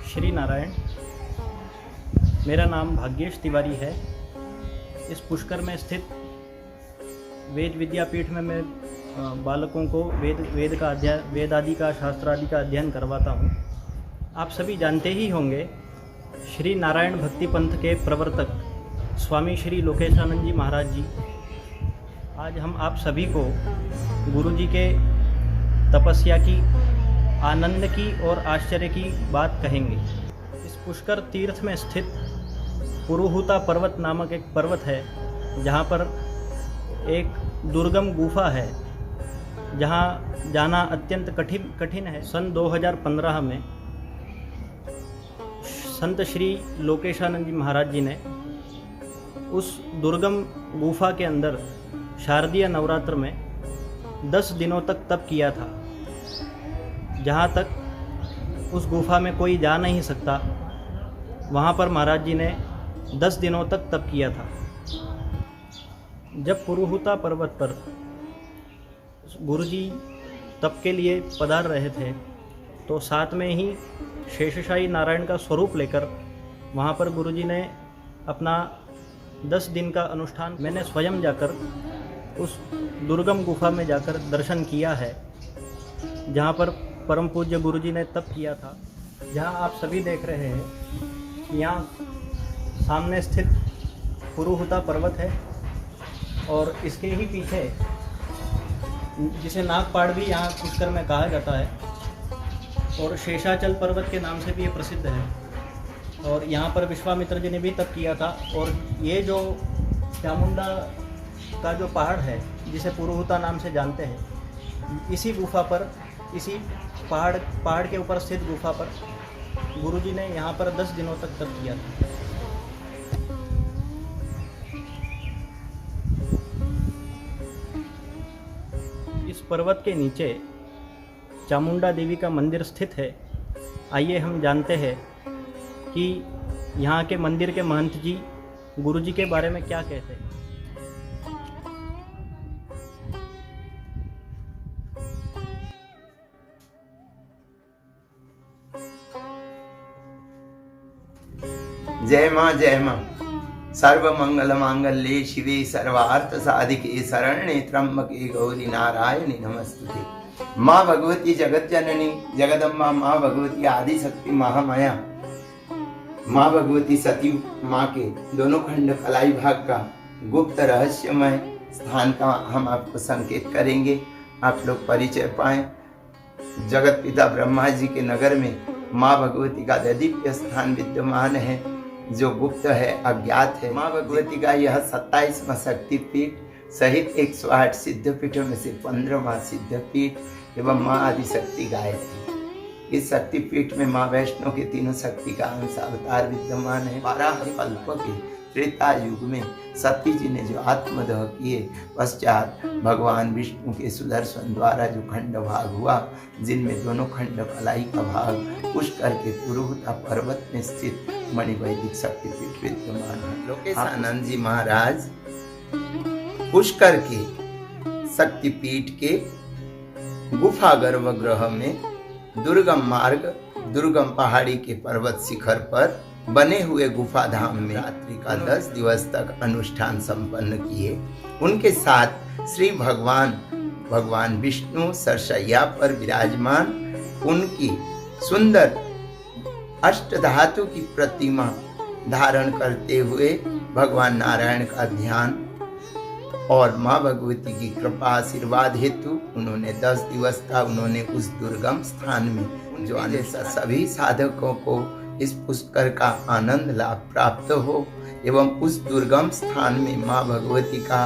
श्री नारायण। मेरा नाम भाग्येश तिवारी है। इस पुष्कर में स्थित वेद विद्यापीठ में मैं बालकों को वेद आदि का शास्त्र आदि का अध्ययन करवाता हूँ। आप सभी जानते ही होंगे, श्री नारायण भक्ति पंथ के प्रवर्तक स्वामी श्री लोकेशानंद जी महाराज जी, आज हम आप सभी को गुरु जी के तपस्या की, आनंद की और आश्चर्य की बात कहेंगे। इस पुष्कर तीर्थ में स्थित पुरुहूता पर्वत नामक एक पर्वत है, जहाँ पर एक दुर्गम गुफा है, जहाँ जाना अत्यंत कठिन है। सन 2015 में संत श्री लोकेशानंद जी महाराज जी ने उस दुर्गम गुफा के अंदर शारदीय नवरात्र में 10 दिनों तक तप किया था। जहाँ तक उस गुफा में कोई जा नहीं सकता, वहाँ पर महाराज जी ने 10 दिनों तक तप किया था। जब पुरुहूता पर्वत पर गुरु जी तप के लिए पधार रहे थे, तो साथ में ही शेषशाही नारायण का स्वरूप लेकर वहाँ पर गुरु जी ने अपना 10 दिन का अनुष्ठान, मैंने स्वयं जाकर उस दुर्गम गुफा में जाकर दर्शन किया है, जहाँ पर परम पूज्य गुरु जी ने तप किया था। जहाँ आप सभी देख रहे हैं, यहाँ सामने स्थित पुरुहूता पर्वत है और इसके ही पीछे, जिसे नागपाड़ भी यहाँ पुष्कर में कहा जाता है और शेषाचल पर्वत के नाम से भी ये प्रसिद्ध है, और यहाँ पर विश्वामित्र जी ने भी तप किया था। और ये जो चामुंडा का जो पहाड़ है, जिसे पुरुहूता नाम से जानते हैं, इसी गुफा पर, इसी पहाड़ के ऊपर स्थित गुफा पर गुरुजी ने यहाँ पर 10 दिनों तक तप किया था। इस पर्वत के नीचे चामुंडा देवी का मंदिर स्थित है। आइए हम जानते हैं कि यहाँ के मंदिर के महंत जी गुरुजी के बारे में क्या कहते हैं। जय माँ सर्व मंगल मांगल्ये शिवे सर्वार्थ साधिके शरण्ये त्र्यंबके गौरी नारायणी नमस्तुते। माँ भगवती जगत जननी जगदम्बा, माँ भगवती आदि शक्ति महामाया, माँ भगवती सती माँ के दोनों खंड कलाई भाग का गुप्त रहस्यमय स्थान का हम आपको संकेत करेंगे। आप लोग परिचय पाएं। जगत पिता ब्रह्मा जी के नगर में माँ भगवती का दिव्य स्थान विद्यमान है, जो गुप्त है, अज्ञात है। माँ भगवती का यह 27वां शक्तिपीठ सहित 108 सिद्धपीठों में से 15वां सिद्धपीठ एवं माँ आदिशक्ति गायत्री। इस शक्तिपीठ में माँ वैष्णो के तीनों शक्ति का अंश अवतार विद्यमान है। 12 कल्प के त्रेता युग में सती जी ने जो आत्मदह किए, पश्चात भगवान विष्णु के सुदर्शन द्वारा जो खंड भाग हुआ, जिनमें दोनों खंड कलाई का भाग पुष्कर के पुरुहूता पर्वत में स्थित मणिवैदिक शक्तिपीठ विद्यमान है। लोकेशानंद जी महाराज पुष्कर के शक्तिपीठ के गुफा गर्भगृह में दुर्गम मार्ग, दुर्गम पहाड़ी के पर्वत शिखर पर बने हुए गुफा धाम में रात्रि का 10 दिवस तक अनुष्ठान संपन्न किए। उनके साथ श्री भगवान विष्णु सरशैया पर विराजमान, उनकी सुंदर अष्टधातु की प्रतिमा धारण करते हुए भगवान नारायण का ध्यान और माँ भगवती की कृपा आशीर्वाद हेतु उन्होंने 10 दिवस का उन्होंने उस दुर्गम स्थान में जो आने सभी साधकों को इस पुष्कर का आनंद लाभ प्राप्त हो एवं उस दुर्गम स्थान में माँ भगवती का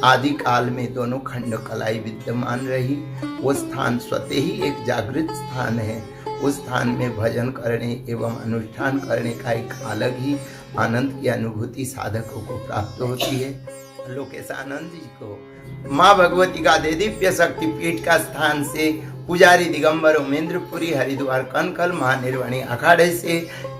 आदि काल में दोनों खंड कलाई विद्यमान रही। वो स्थान स्वतः ही एक जागृत स्थान है। उस स्थान में भजन करने एवं अनुष्ठान करने का एक अलग ही आनंद की अनुभूति साधकों को प्राप्त होती है। लोकेशानंद जी को माँ भगवती का दिव्य शक्तिपीठ का स्थान से पुजारी दिगंबर उमेंद्रपुरी हरिद्वार कनकल महानिर्वाणी अखाड़े से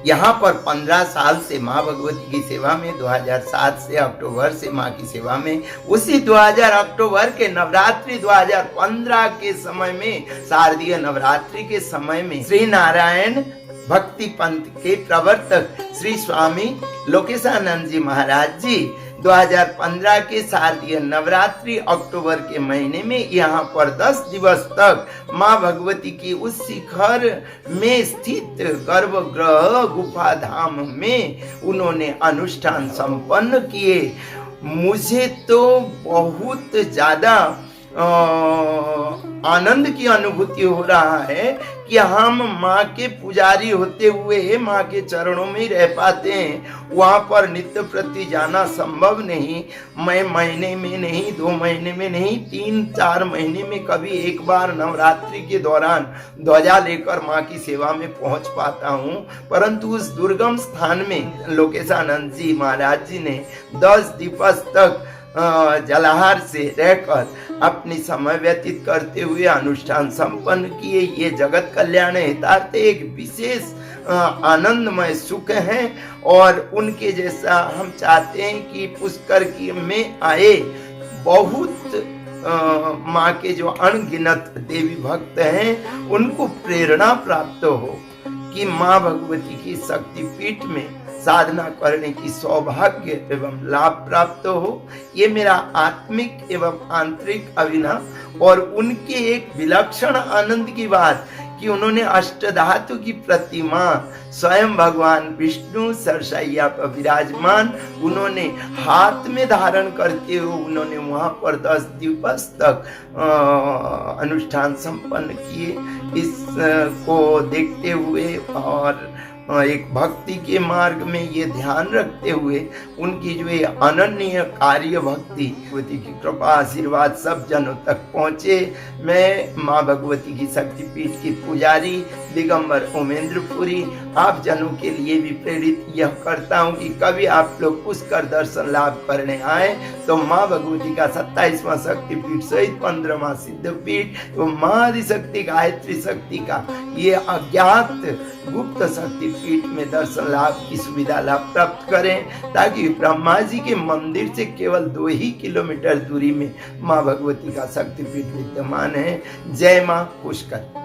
यहाँ पर 15 साल से माँ भगवती की सेवा में, 2007 से अक्टूबर से माँ की सेवा में, उसी 2000 अक्टूबर के नवरात्रि 2015 के समय में, शारदीय नवरात्रि के समय में श्री नारायण भक्ति पंथ के प्रवर्तक श्री स्वामी लोकेशानंद जी महाराज जी 2015 के शारदीय नवरात्रि अक्टूबर के महीने में यहाँ पर 10 दिवस तक माँ भगवती की उस शिखर में स्थित गर्भगृह गुफा धाम में उन्होंने अनुष्ठान संपन्न किए। मुझे तो बहुत ज्यादा आनंद की अनुभूति हो रहा है कि हम माँ के पुजारी होते हुए माँ के चरणों में ही रह पाते हैं। वहाँ पर नित्य प्रति जाना संभव नहीं। मैं महीने में नहीं, 2 महीने में नहीं, 3-4 महीने में कभी एक बार नवरात्रि के दौरान ध्वजा लेकर माँ की सेवा में पहुँच पाता हूँ। परंतु उस दुर्गम स्थान में लोकेशानंद जी महाराज जी ने 10 दिवस तक जलाहार से रहकर अपनी समय व्यतीत करते हुए अनुष्ठान संपन्न किए। ये जगत कल्याण हितार्थ एक विशेष आनंदमय सुख है और उनके जैसा हम चाहते हैं कि पुष्कर की में आए बहुत माँ के जो अनगिनत देवी भक्त हैं उनको प्रेरणा प्राप्त हो कि माँ भगवती की शक्तिपीठ में साधना करने की सौभाग्य एवं लाभ प्राप्त हो। ये मेरा आत्मिक एवं आंतरिक अभिनव और उनके एक विलक्षण आनंद की बात कि उन्होंने अष्टधातु की प्रतिमा स्वयं भगवान विष्णु सरसैया पर विराजमान उन्होंने हाथ में धारण करते हुए उन्होंने वहां पर 10 दिवस तक अनुष्ठान संपन्न किए। इसको देखते हुए और एक भक्ति के मार्ग में ये ध्यान रखते हुए उनकी जो ये अनन्य कार्य भक्ति भगवती की कृपा आशीर्वाद सब जनों तक पहुँचे। मैं माँ भगवती की शक्तिपीठ की पुजारी दिगंबर उमेंद्रपुरी आप जनों के लिए भी प्रेरित यह करता हूँ कि कभी आप लोग पुष्कर दर्शन लाभ करने आए तो माँ भगवती का 27वां शक्तिपीठ सहित 15वां सिद्धपीठ तो माँ आदिशक्ति गायत्री शक्ति का ये अज्ञात गुप्त शक्तिपीठ में दर्शन लाभ की सुविधा लाभ प्राप्त करें ताकि ब्रह्मा जी के मंदिर से केवल 2 ही किलोमीटर दूरी में माँ भगवती का शक्तिपीठ विद्यमान है। जय माँ पुष्कर।